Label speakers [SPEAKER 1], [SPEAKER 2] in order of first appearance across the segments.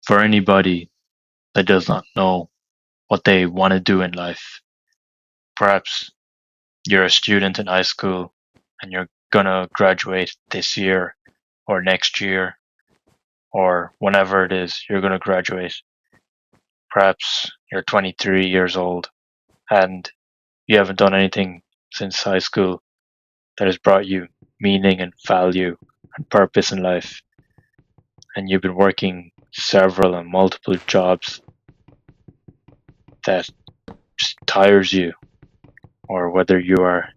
[SPEAKER 1] For anybody that does not know what they want to do in life, perhaps you're a student in high school and you're gonna graduate this year or next year or whenever it is you're gonna graduate. Perhaps you're 23 years old and you haven't done anything since high school that has brought you meaning and value and purpose in life, and you've been working several and multiple jobs that just tires you, or whether you are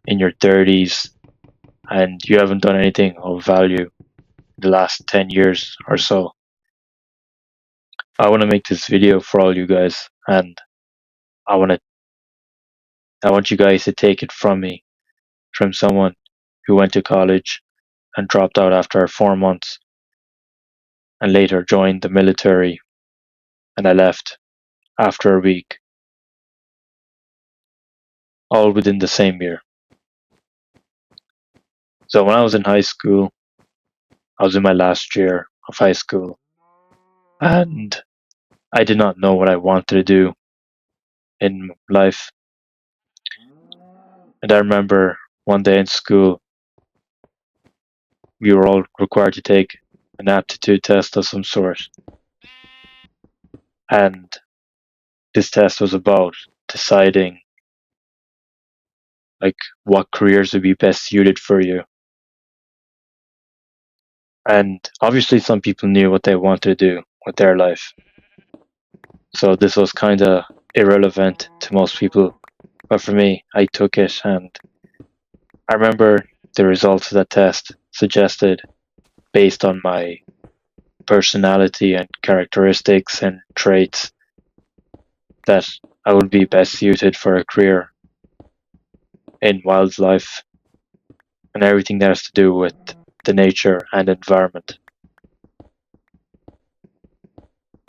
[SPEAKER 1] in your 30s and you haven't done anything of value the last 10 years or so. I want to make this video for all you guys, and I want to I want you guys to take it from me, from someone who went to college and dropped out after 4 months and later joined the military, and I left after a week, all within the same year. So when I was in high school, I was in my last year of high school, and I did not know what I wanted to do in life. And I remember one day in school, we were all required to take an aptitude test of some sort. And this test was about deciding like what careers would be best suited for you. And obviously some people knew what they wanted to do with their life. So this was kind of irrelevant to most people. But for me, I took it, and I remember the results of that test suggested, based on my personality and characteristics and traits, that I would be best suited for a career in wildlife and everything that has to do with the nature and environment.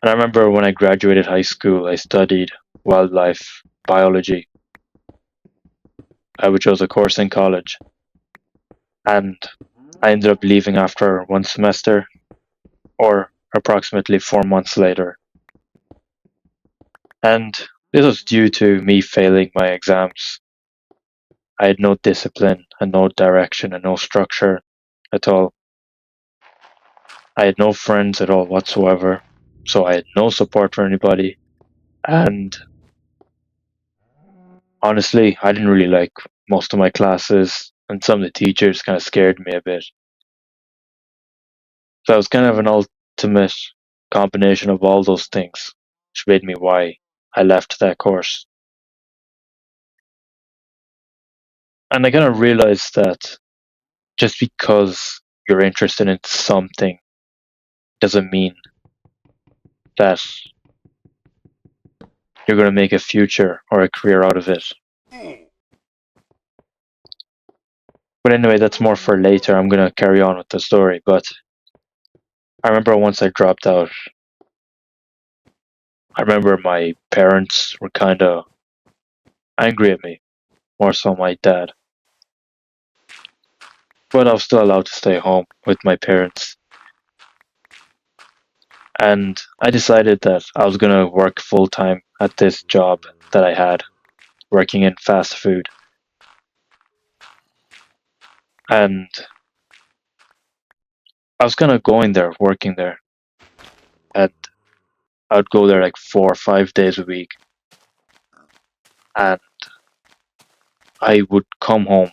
[SPEAKER 1] And I remember when I graduated high school, I studied wildlife biology, which was a course in college. And I ended up leaving after one semester, or approximately 4 months later. And this was due to me failing my exams. I had no discipline and no direction and no structure at all. I had no friends at all whatsoever, so I had no support for anybody. And honestly, I didn't really like most of my classes, and some of the teachers kind of scared me a bit. So it was kind of an ultimate combination of all those things, which made me why I left that course. And I kind of realized that just because you're interested in something doesn't mean that you're going to make a future or a career out of it. But anyway, that's more for later. I'm going to carry on with the story. But I remember once I dropped out, I remember my parents were kind of angry at me, more so my dad. But I was still allowed to stay home with my parents. And I decided that I was going to work full time at this job that I had, working in fast food. And I was kind of going there, working there. And I'd go there like 4 or 5 days a week. And I would come home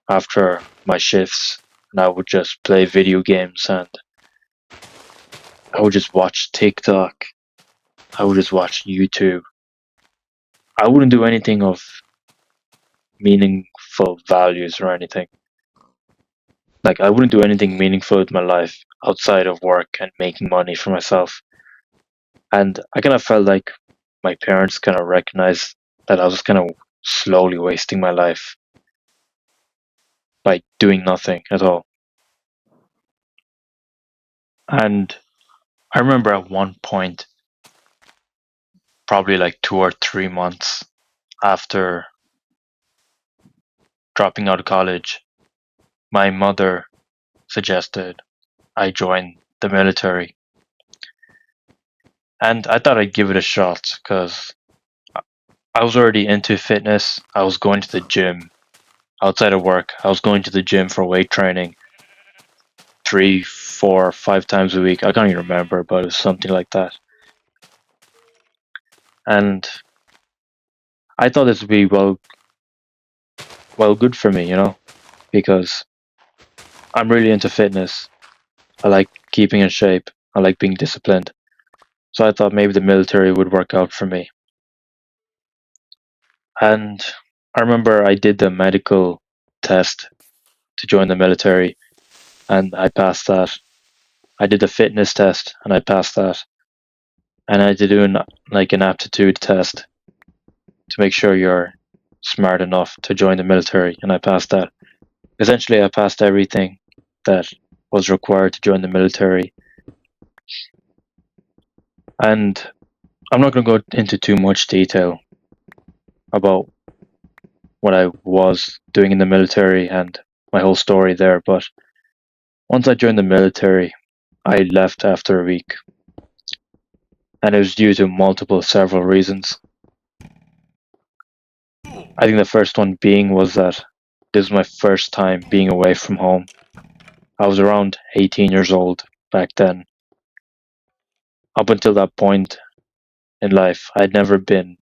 [SPEAKER 1] after my shifts and I would just play video games, and I would just watch TikTok. I would just watch YouTube. I wouldn't do anything of meaningful values or anything. Like, I wouldn't do anything meaningful with my life outside of work and making money for myself. And I kind of felt like my parents kind of recognized that I was kind of slowly wasting my life by doing nothing at all. And I remember at one point, probably like 2 or 3 months after dropping out of college, my mother suggested I join the military. And I thought I'd give it a shot because I was already into fitness. I was going to the gym outside of work. I was going to the gym for weight training three, four, 5 times a week. I can't even remember, but it was something like that. And I thought this would be well, good for me, because I'm really into fitness. I like keeping in shape. I like being disciplined. So I thought maybe the military would work out for me. And I remember I did the medical test to join the military and I passed that. I did the fitness test and I passed that. And I did do an aptitude test to make sure you're smart enough to join the military and I passed that. Essentially I passed everything that was required to join the military. And I'm not going to go into too much detail about what I was doing in the military and my whole story there, but once I joined the military, I left after a week, and it was due to several reasons. I think the first one being was that this was my first time being away from home. I was around 18 years old back then. Up until that point in life, I'd never been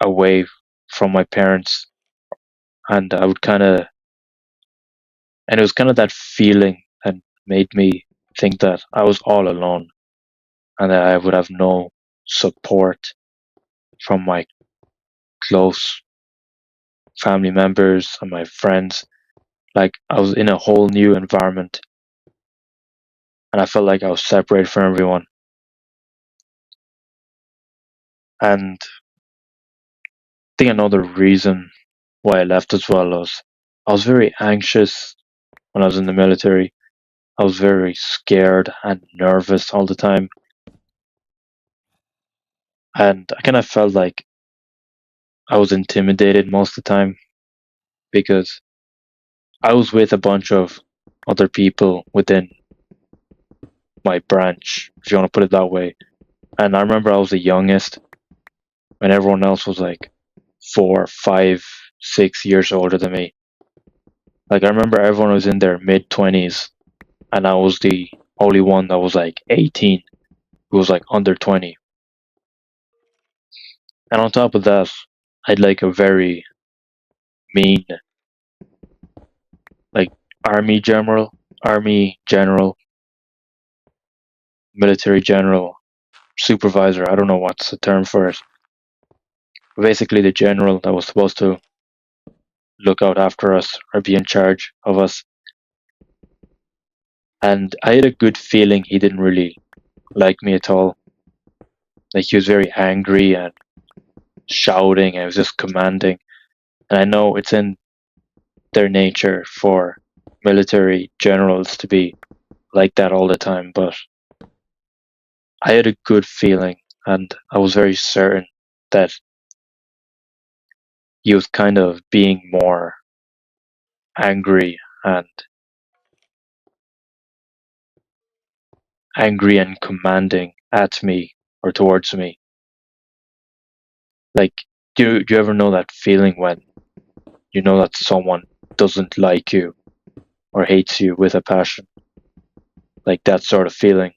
[SPEAKER 1] away from my parents, and and it was kind of that feeling that made me think that I was all alone and that I would have no support from my close family members and my friends. Like I was in a whole new environment and I felt like I was separated from everyone. And I think another reason why I left as well was I was very anxious when I was in the military. I was very scared and nervous all the time. And I kind of felt like I was intimidated most of the time because I was with a bunch of other people within my branch, if you want to put it that way. And I remember I was the youngest when everyone else was like 4, 5, 6 years older than me. Like I remember everyone was in their mid 20s, and I was the only one that was like 18, who was like under 20. And on top of that, I'd like a very mean, like army general, army general, military general, supervisor. I don't know what's the term for it. Basically, the general that was supposed to look out after us or be in charge of us. And I had a good feeling he didn't really like me at all. Like he was very angry and shouting and he was just commanding. And I know it's in their nature for military generals to be like that all the time, but I had a good feeling and I was very certain that he was kind of being more angry and commanding at me or towards me. Like, do you ever know that feeling when you know that someone doesn't like you or hates you with a passion? Like that sort of feeling.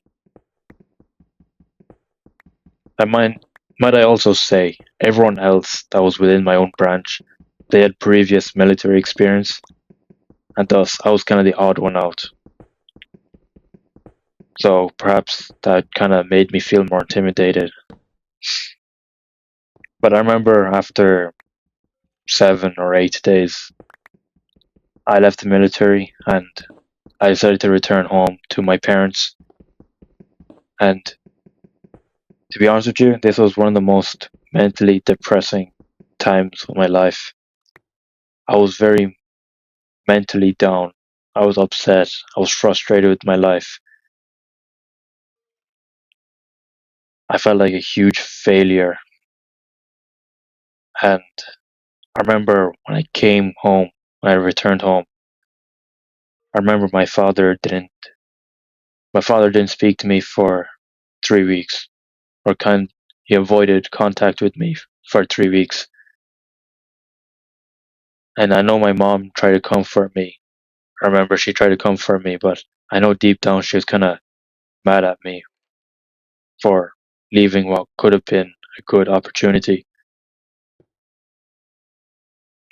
[SPEAKER 1] I might I also say everyone else that was within my own branch, they had previous military experience, and thus I was kind of the odd one out. So perhaps that kind of made me feel more intimidated. But I remember after 7 or 8 days, I left the military and I decided to return home to my parents. And to be honest with you, this was one of the most mentally depressing times of my life. I was very mentally down. I was upset. I was frustrated with my life. I felt like a huge failure. And I remember when I came home, when I returned home, I remember my father didn't speak to me for 3 weeks, or he avoided contact with me for 3 weeks. And I know my mom tried to comfort me. I remember she tried to comfort me, but I know deep down she was kind of mad at me for leaving what could have been a good opportunity.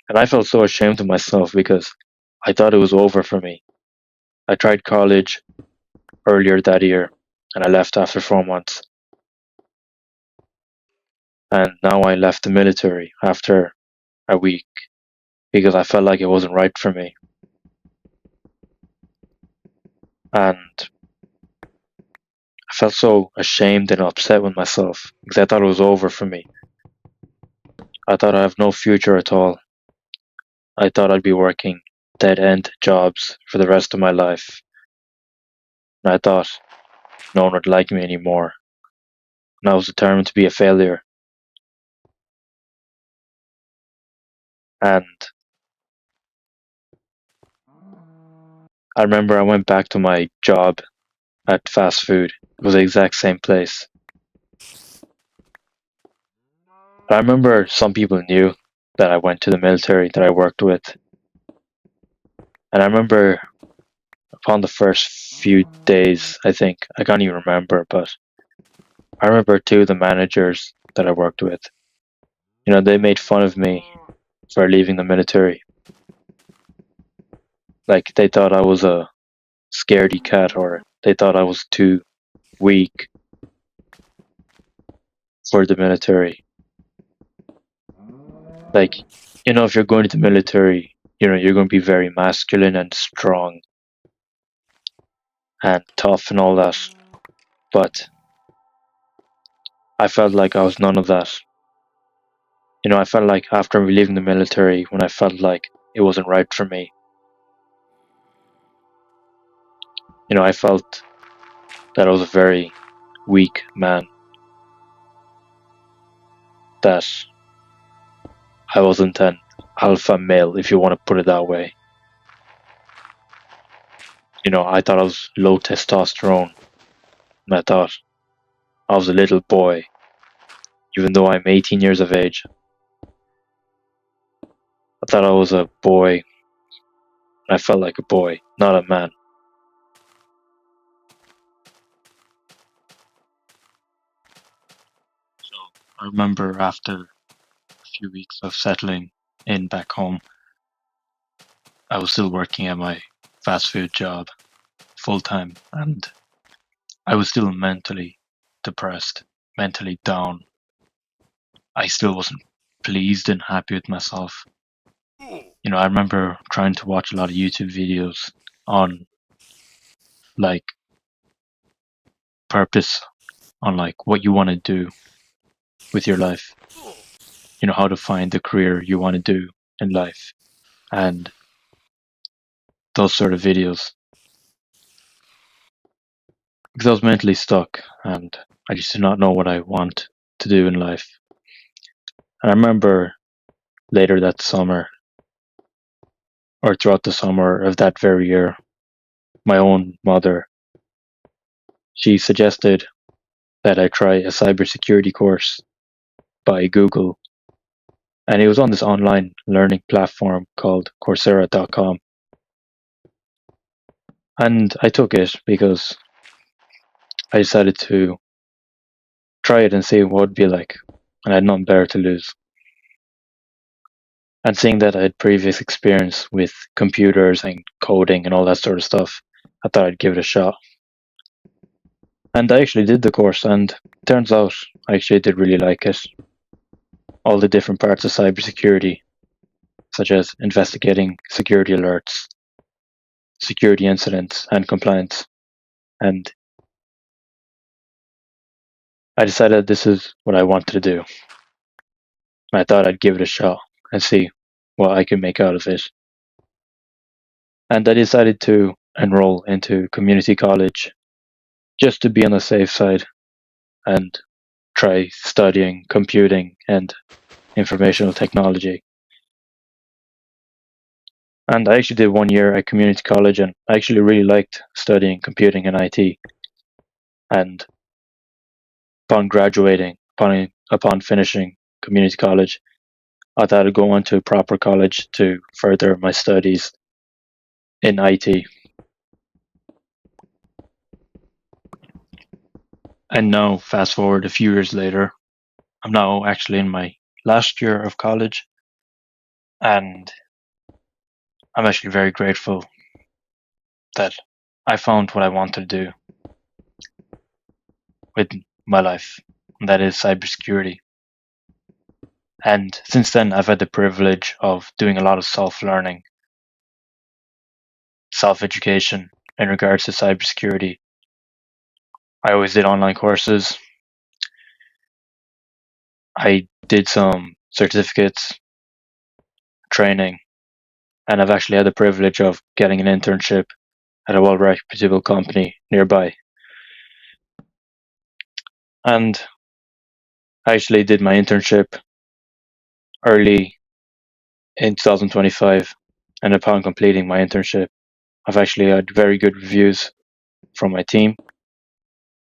[SPEAKER 1] And I felt so ashamed of myself because I thought it was over for me. I tried college earlier that year and I left after 4 months. And now I left the military after a week because I felt like it wasn't right for me. And I felt so ashamed and upset with myself because I thought it was over for me. I thought I have no future at all. I thought I'd be working dead end jobs for the rest of my life. And I thought no one would like me anymore. And I was determined to be a failure. And I remember I went back to my job at fast food. It was the exact same place. But I remember some people knew that I went to the military that I worked with. And I remember upon the first few days, I think, I can't even remember, but I remember two of the managers that I worked with. They made fun of me for leaving the military. Like, they thought I was a scaredy cat, or they thought I was too weak for the military. Like, if you're going to the military, you're going to be very masculine and strong and tough and all that. But I felt like I was none of that. I felt like after leaving the military, when I felt like it wasn't right for me, I felt that I was a very weak man, that I wasn't an alpha male, if you want to put it that way. I thought I was low testosterone, and I thought I was a little boy, even though I'm 18 years of age. I thought I was a boy, and I felt like a boy, not a man. So I remember after a few weeks of settling in back home, I was still working at my fast food job full time, and I was still mentally depressed, mentally down. I still wasn't pleased and happy with myself. I remember trying to watch a lot of YouTube videos on like purpose, on like what you want to do with your life, how to find the career you want to do in life, and those sort of videos. Because I was mentally stuck and I just did not know what I want to do in life. And I remember later that summer, or throughout the summer of that very year, my own mother, she suggested that I try a cybersecurity course by Google. And it was on this online learning platform called Coursera.com. And I took it because I decided to try it and see what it would be like. And I had nothing better to lose. And seeing that I had previous experience with computers and coding and all that sort of stuff, I thought I'd give it a shot. And I actually did the course, and turns out I actually did really like it. All the different parts of cybersecurity, such as investigating security alerts, security incidents, and compliance. And I decided this is what I wanted to do. I thought I'd give it a shot and see what I could make out of it. And I decided to enroll into community college just to be on the safe side and try studying computing and informational technology. And I actually did 1 year at community college, and I actually really liked studying computing and IT. And upon graduating, upon finishing community college, I thought I'd go on to a proper college to further my studies in IT. And now, fast forward a few years later, I'm now actually in my last year of college, and I'm actually very grateful that I found what I want to do with my life, and that is cybersecurity. And since then, I've had the privilege of doing a lot of self learning, self education in regards to cybersecurity. I always did online courses. I did some certificates, training, and I've actually had the privilege of getting an internship at a well reputable company nearby. And I actually did my internship early in 2025. And upon completing my internship, I've actually had very good reviews from my team.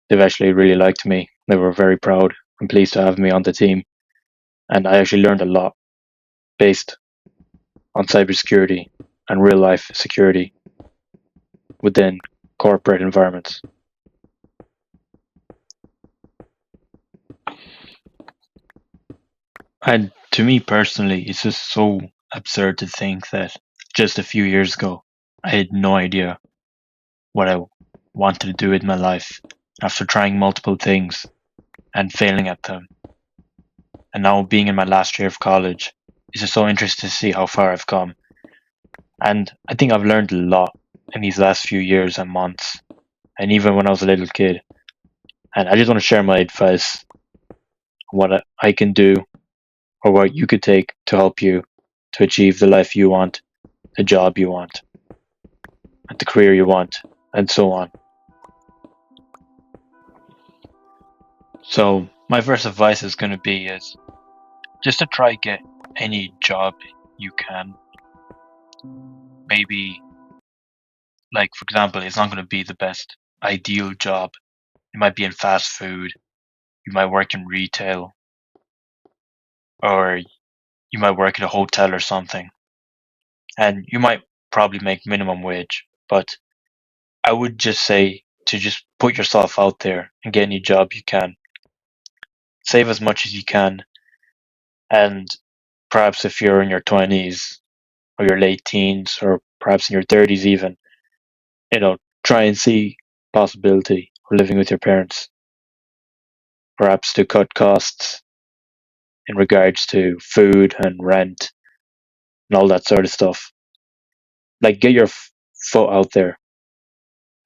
[SPEAKER 1] They've actually really liked me. They were very proud and pleased to have me on the team. And I actually learned a lot based on cybersecurity and real life security within corporate environments. And to me personally, it's just so absurd to think that just a few years ago, I had no idea what I wanted to do with my life after trying multiple things and failing at them. And now being in my last year of college, it's just so interesting to see how far I've come. And I think I've learned a lot in these last few years and months, and even when I was a little kid. And I just want to share my advice on what I can do or what you could take to help you to achieve the life you want, the job you want, and the career you want, and so on. So my first advice is going to be is just to try get any job you can. Maybe, like for example, it's not going to be the best ideal job. It might be in fast food, you might work in retail, or you might work at a hotel or something, and you might probably make minimum wage. But I would just say to just put yourself out there and get any job you can. Save as much as you can, and perhaps if you're in your 20s or your late teens or perhaps in your 30s even, try and see possibility of living with your parents, perhaps to cut costs in regards to food and rent and all that sort of stuff. Like get your foot out there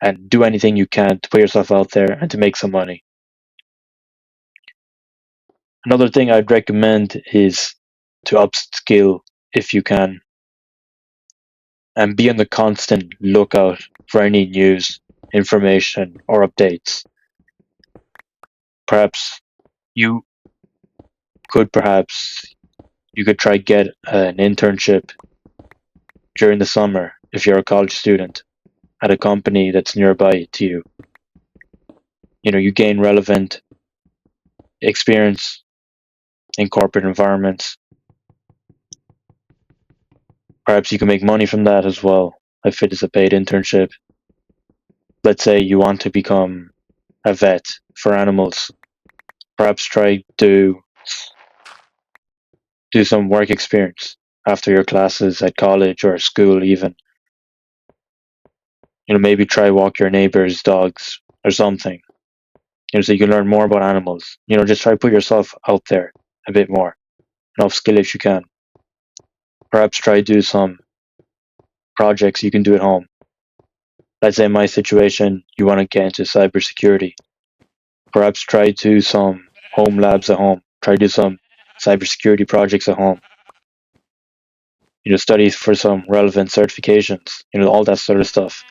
[SPEAKER 1] and do anything you can to put yourself out there and to make some money. Another thing I'd recommend is to upskill if you can and be on the constant lookout for any news, information, or updates. Perhaps you perhaps you could try get an internship during the summer if you're a college student at a company that's nearby to you. You gain relevant experience in corporate environments. Perhaps you can make money from that as well if it is a paid internship. Let's say you want to become a vet for animals. Perhaps try to do some work experience after your classes at college or school even. Maybe try walk your neighbor's dogs or something. So you can learn more about animals. Just try to put yourself out there a bit more and upskill if you can. Perhaps try do some projects you can do at home. Let's say in my situation, you want to get into cybersecurity. Perhaps try do some home labs at home. Try do some cybersecurity projects at home. Study for some relevant certifications. All that sort of stuff.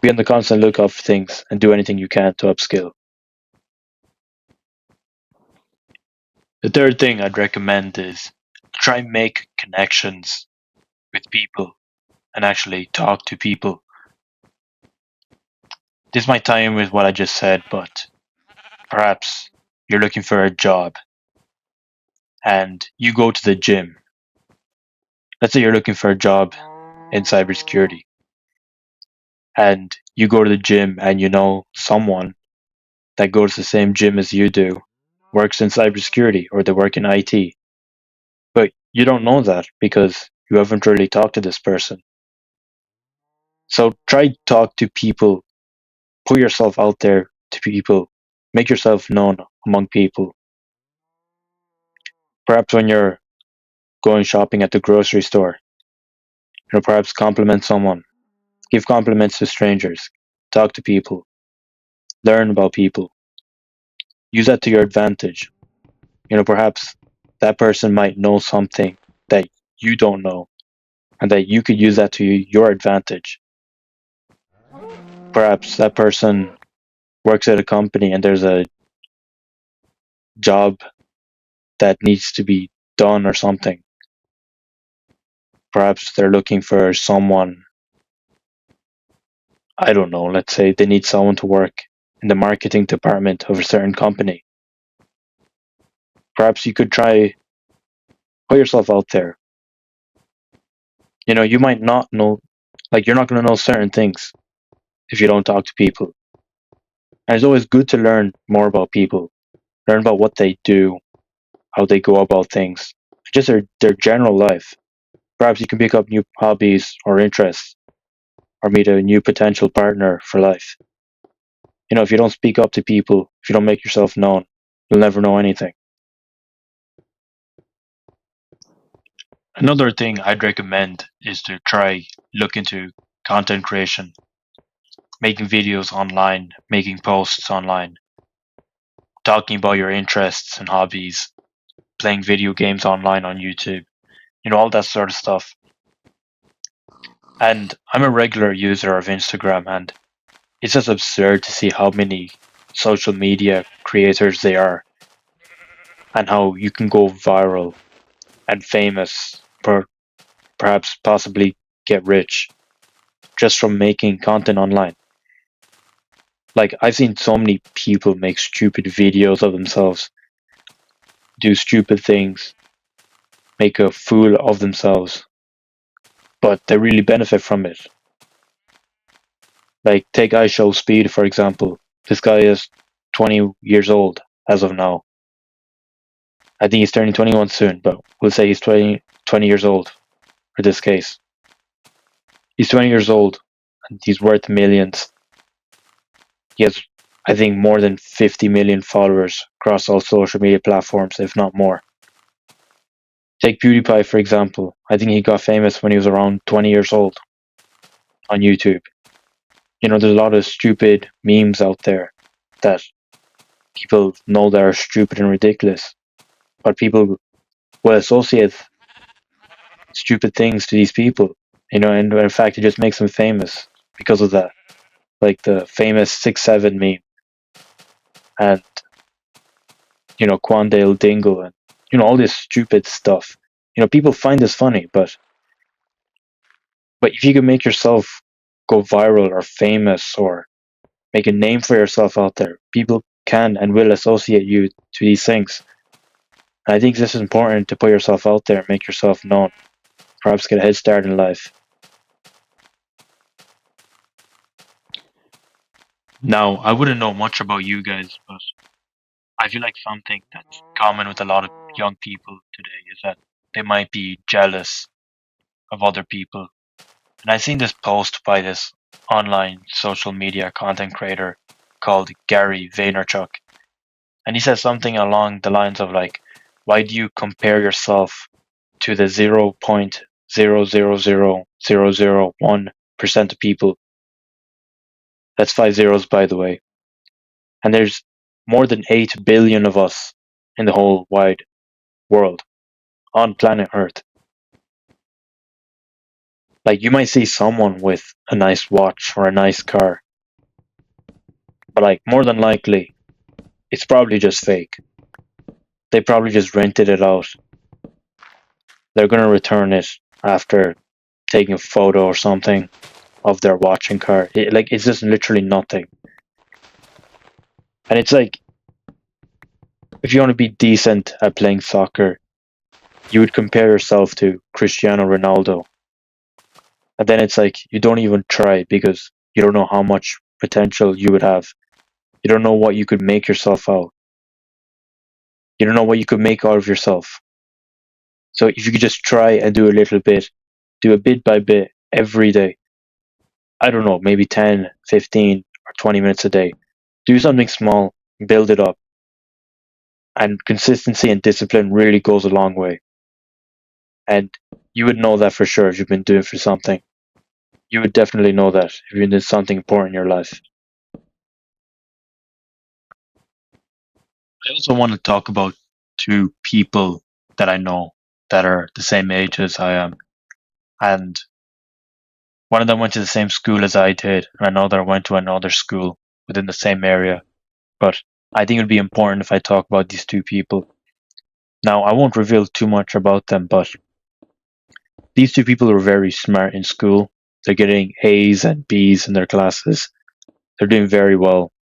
[SPEAKER 1] Be on the constant lookout for things and do anything you can to upskill. The third thing I'd recommend is try and make connections with people and actually talk to people. This might tie in with what I just said, but perhaps you're looking for a job and you go to the gym. Let's say you're looking for a job in cybersecurity and you go to the gym and you know someone that goes to the same gym as you do works in cybersecurity or they work in IT. But you don't know that because you haven't really talked to this person. So try talk to people, put yourself out there to people, make yourself known among people. Perhaps when you're going shopping at the grocery store, perhaps compliment someone, give compliments to strangers, talk to people, learn about people, use that to your advantage. Perhaps that person might know something that you don't know and that you could use that to your advantage. Perhaps that person works at a company and there's a job that needs to be done or something. Perhaps they're looking for someone, I don't know, let's say they need someone to work in the marketing department of a certain company. Perhaps you could try put yourself out there. You might not know, like you're not going to know certain things if you don't talk to people. And it's always good to learn more about people, learn about what they do, how they go about things, just their general life. Perhaps you can pick up new hobbies or interests or meet a new potential partner for life. If you don't speak up to people, if you don't make yourself known, you'll never know anything. Another thing I'd recommend is to try look into content creation, making videos online, making posts online, talking about your interests and hobbies, playing video games online on YouTube, all that sort of stuff. And I'm a regular user of Instagram, and it's just absurd to see how many social media creators there are and how you can go viral and famous, perhaps possibly get rich just from making content online. Like, I've seen so many people make stupid videos of themselves, do stupid things, make a fool of themselves, but they really benefit from it. Like, take IShowSpeed, for example. This guy is 20 years old as of now. I think he's turning 21 soon, but we'll say he's 20 years old for this case. He's 20 years old and he's worth millions. He has, I think, more than 50 million followers across all social media platforms, if not more. Take PewDiePie, for example. I think he got famous when he was around 20 years old on YouTube. There's a lot of stupid memes out there that people know that are stupid and ridiculous, but people will associate stupid things to these people, and in fact, it just makes them famous because of that. Like the famous 6'7" meme and, Quandale Dingle and, all this stupid stuff. People find this funny, but if you can make yourself go viral or famous or make a name for yourself out there, people can and will associate you to these things. And I think this is important to put yourself out there, make yourself known, perhaps get a head start in life. Now, I wouldn't know much about you guys, but I feel like something that's common with a lot of young people today is that they might be jealous of other people. And I seen this post by this online social media content creator called Gary Vaynerchuk. And he says something along the lines of like, why do you compare yourself to the 0.000001% of people? That's 5 zeros, by the way. And there's more than 8 billion of us in the whole wide world on planet Earth. Like, you might see someone with a nice watch or a nice car, but like, more than likely, it's probably just fake. They probably just rented it out. They're going to return it after taking a photo or something of their watch and car. It's just literally nothing. And it's like, If you want to be decent at playing soccer, you would compare yourself to Cristiano Ronaldo. And then it's like you don't even try because you don't know how much potential you would have. You don't know what you could make yourself out. You don't know what you could make out of yourself. So if you could just try and do a little bit, do a bit by bit every day, I don't know, maybe 10, 15, or 20 minutes a day. Do something small, build it up. And consistency and discipline really goes a long way. And you would know that for sure if you've been doing for something. You would definitely know that if you're doing something important in your life. I also want to talk about two people that I know that are the same age as I am. And one of them went to the same school as I did, and another went to another school within the same area. But I think it would be important if I talk about these two people. Now, I won't reveal too much about them, but these two people are very smart in school. They're getting A's and B's in their classes. They're doing very well,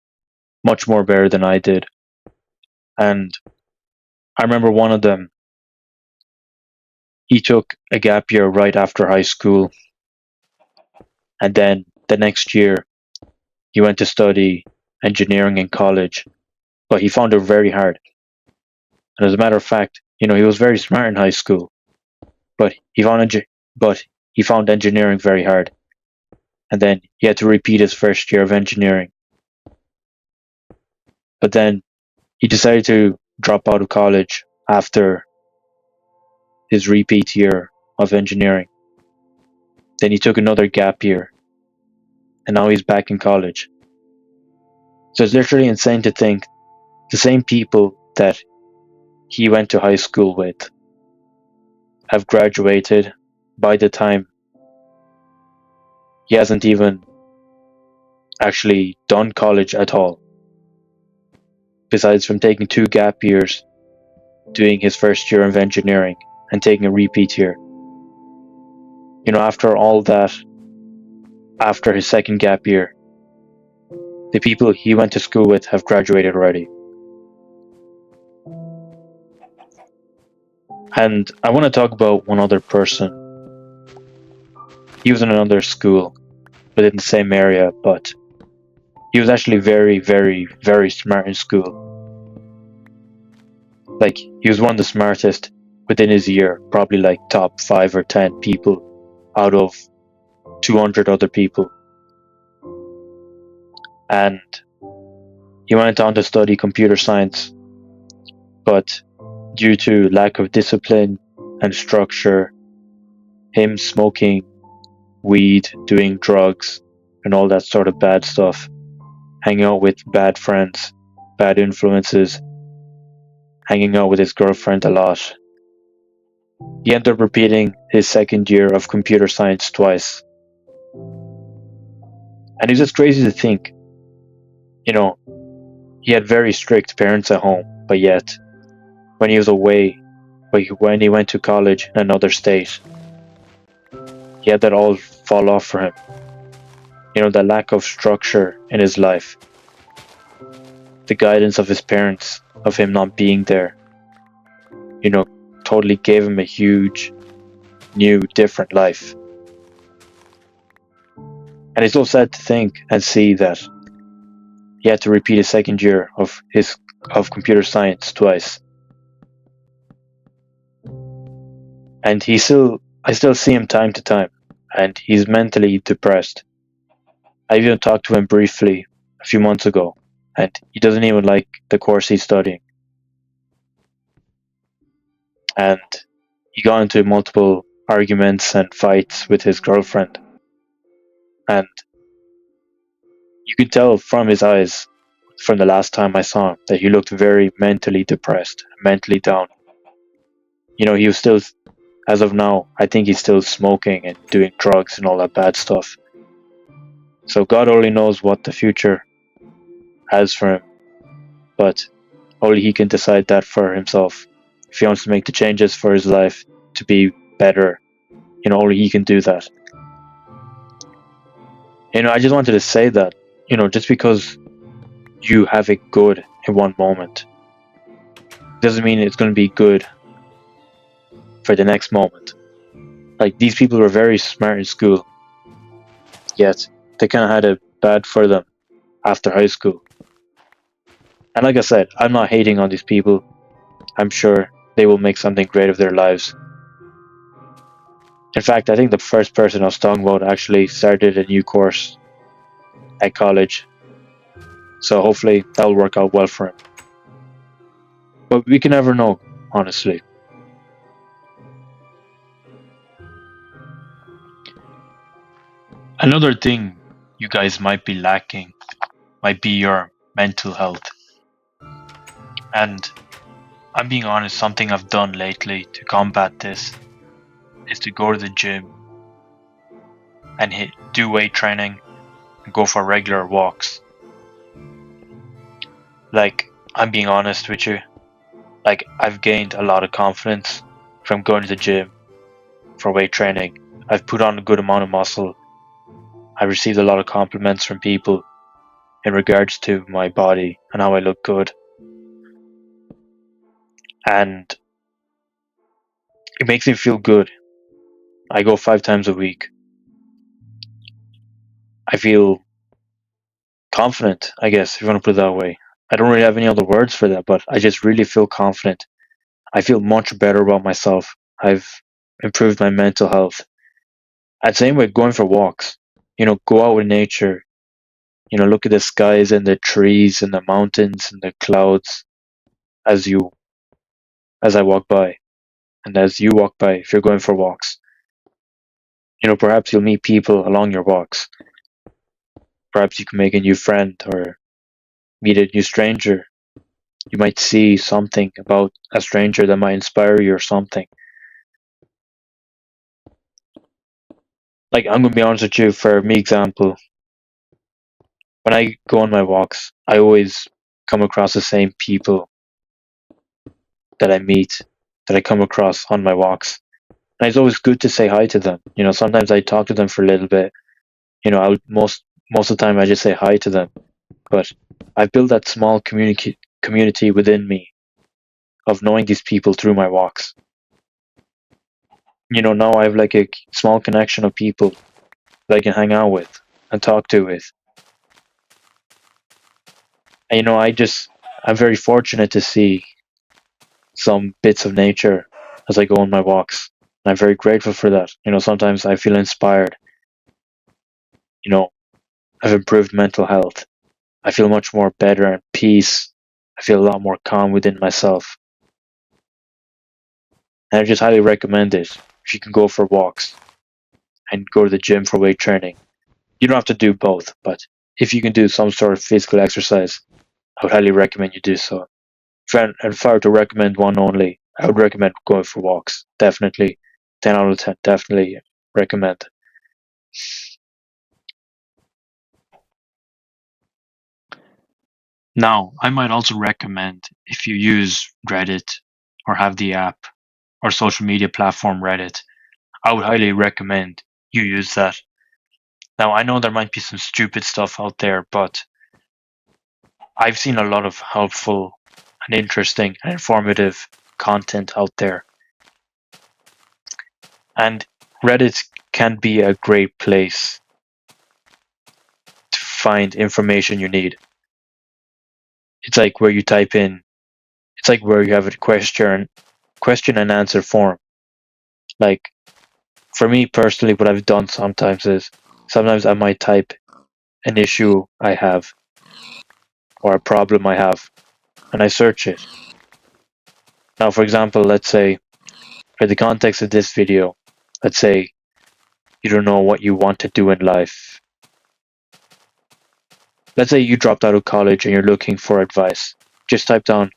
[SPEAKER 1] much more better than I did. And I remember one of them, he took a gap year right after high school. And then the next year, he went to study engineering in college. But he found it very hard. And as a matter of fact, he was very smart in high school. But but he found engineering very hard. And then he had to repeat his first year of engineering. But then he decided to drop out of college after his repeat year of engineering. Then he took another gap year, and now he's back in college. So it's literally insane to think the same people that he went to high school with have graduated by the time he hasn't even actually done college at all. Besides from taking 2 gap years, doing his first year of engineering, and taking a repeat year. After all that, after his second gap year, the people he went to school with have graduated already. And I want to talk about one other person. He was in another school within the same area, but he was actually very, very, very smart in school. Like, he was one of the smartest within his year, probably like top 5 or 10 people out of 200 other people. And he went on to study computer science, but due to lack of discipline and structure, him smoking weed, doing drugs, and all that sort of bad stuff, hanging out with bad friends, bad influences, hanging out with his girlfriend a lot. He ended up repeating his second year of computer science twice. And it's just crazy to think, he had very strict parents at home, but yet, when he was away, when he went to college in another state, he had that all fall off for him. The lack of structure in his life, the guidance of his parents, of him not being there, totally gave him a huge, new, different life. And it's so sad to think and see that he had to repeat a second year of computer science twice. And I still see him time to time, and he's mentally depressed. I even talked to him briefly a few months ago, and he doesn't even like the course he's studying. And he got into multiple arguments and fights with his girlfriend. And you could tell from his eyes, from the last time I saw him, that he looked very mentally depressed, mentally down. He was still, as of now, I think he's still smoking and doing drugs and all that bad stuff. So God only knows what the future has for him, but only he can decide that for himself. If he wants to make the changes for his life to be better, only he can do that. I just wanted to say that, just because you have it good in one moment
[SPEAKER 2] doesn't mean it's going to be good for the next moment. Like, these people were very smart in school, yet they kind of had it bad for them after high school. And like I said, I'm not hating on these people. I'm sure they will make something great of their lives. In fact, I think the first person I was talking about actually started a new course at college. So hopefully that'll work out well for him. But we can never know, honestly.
[SPEAKER 1] Another thing you guys might be lacking might be your mental health. And I'm being honest, something I've done lately to combat this is to go to the gym and do weight training and go for regular walks. Like, I'm being honest with you, like, I've gained a lot of confidence from going to the gym for weight training. I've put on a good amount of muscle. I received a lot of compliments from people in regards to my body and how I look good. And it makes me feel good. I go 5 times a week. I feel confident, I guess, if you want to put it that way. I don't really have any other words for that, but I just really feel confident. I feel much better about myself. I've improved my mental health. And same with going for walks. Go out in nature. Look at the skies and the trees and the mountains and the clouds as you as I walk by, and as you walk by if you're going for walks. Perhaps you'll meet people along your walks. Perhaps you can make a new friend or meet a new stranger. You might see something about a stranger that might inspire you or something. Like, I'm gonna be honest with you, for me example, when I go on my walks, I always come across the same people that I meet, that I come across on my walks. And it's always good to say hi to them. Sometimes I talk to them for a little bit. Most of the time I just say hi to them. But I've built that small community within me of knowing these people through my walks. Now I have like a small connection of people that I can hang out with and talk to with. And I'm very fortunate to see some bits of nature as I go on my walks. And I'm very grateful for that. Sometimes I feel inspired. You know, I've improved mental health. I feel much more better and peace. I feel a lot more calm within myself. And I just highly recommend it. If you can go for walks and go to the gym for weight training. You don't have to do both, but if you can do some sort of physical exercise, I would highly recommend you do so. If I were to recommend one only, I would recommend going for walks. Definitely. 10 out of 10. Definitely recommend. Now, I might also recommend, if you use Reddit or have the app or social media platform Reddit, I would highly recommend you use that. Now, I know there might be some stupid stuff out there, but I've seen a lot of helpful and interesting and informative content out there. And Reddit can be a great place to find information you need. It's like where you type in, it's like where you have a question and answer form. Like, for me personally, what I've done sometimes I might type an issue I have or a problem I have, and I search it. Now, for example, let's say, for the context of this video, let's say you don't know what you want to do in life. Let's say you dropped out of college and you're looking for advice. Just type down,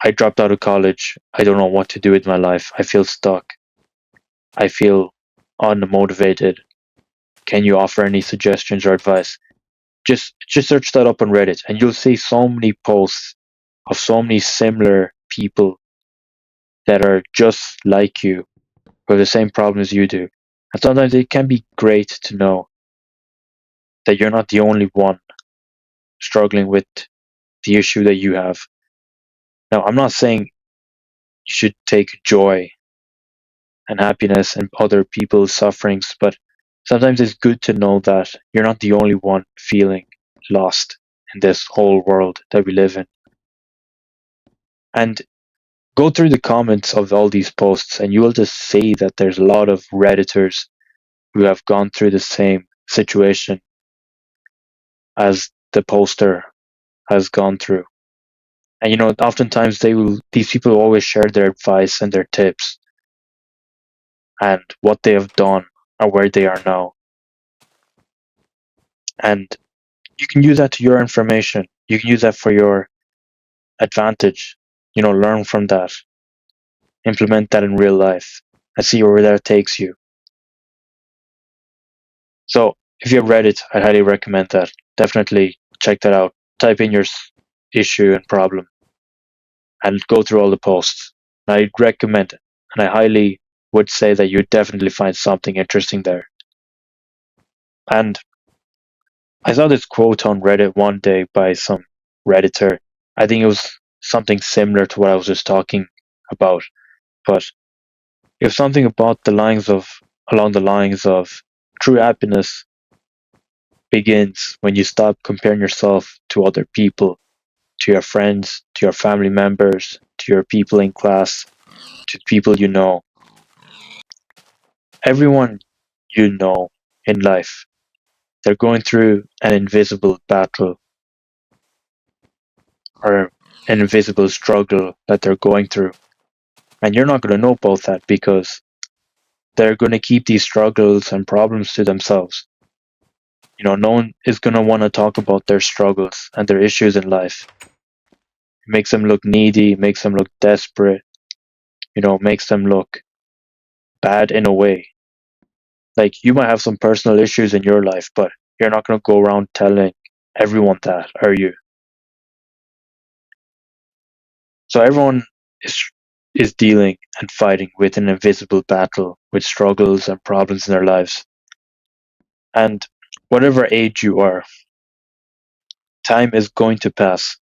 [SPEAKER 1] I dropped out of college. I don't know what to do with my life. I feel stuck. I feel unmotivated. Can you offer any suggestions or advice? Just search that up on Reddit and you'll see so many posts of so many similar people that are just like you, who have the same problems you do. And sometimes it can be great to know that you're not the only one struggling with the issue that you have.
[SPEAKER 2] Now, I'm not saying you should take joy and happiness in other people's sufferings, but sometimes it's good to know that you're not the only one feeling lost in this whole world that we live in. And go through the comments of all these posts, and you will just see that there's a lot of Redditors who have gone through the same situation as the poster has gone through. And oftentimes these people always share their advice and their tips and what they have done or where they are now. And you can use that to your information. You can use that for your advantage. Learn from that, implement that in real life, and see where that takes you. So if you have Reddit, I'd highly recommend that. Definitely check that out. Type in your issue and problem and go through all the posts. I'd recommend it, and I highly would say that you'd definitely find something interesting there. And I saw this quote on Reddit one day by some Redditor. I think it was something similar to what I was just talking about, but it was something about along the lines of true happiness begins when you stop comparing yourself to other people, to your friends, to your family members, to your people in class, to people you know. Everyone you know in life, they're going through an invisible battle or an invisible struggle that they're going through. And you're not going to know about that because they're going to keep these struggles and problems to themselves. No one is going to want to talk about their struggles and their issues in life. It makes them look needy, makes them look desperate, makes them look bad in a way. Like you might have some personal issues in your life, but you're not going to go around telling everyone that, are you? So everyone is dealing and fighting with an invisible battle with struggles and problems in their lives. And whatever age you are, time is going to pass.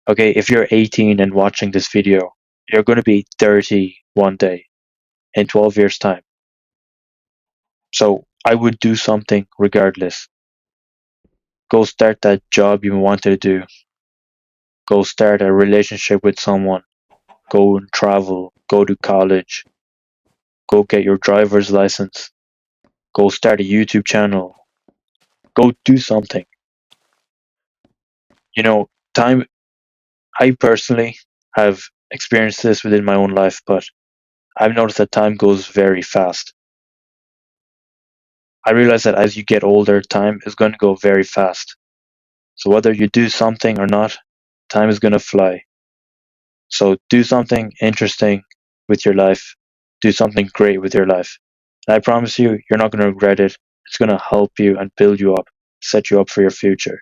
[SPEAKER 2] Okay, if you're 18 and watching this video, you're going to be 30 one day in 12 years' time. So I would do something regardless. Go start that job you wanted to do. Go start a relationship with someone. Go and travel. Go to college. Go get your driver's license. Go start a YouTube channel. Go do something. Time, I personally have experienced this within my own life, but I've noticed that time goes very fast. I realize that as you get older, time is going to go very fast. So whether you do something or not, time is going to fly. So do something interesting with your life. Do something great with your life. And I promise you, you're not going to regret it. It's going to help you and build you up, set you up for your future.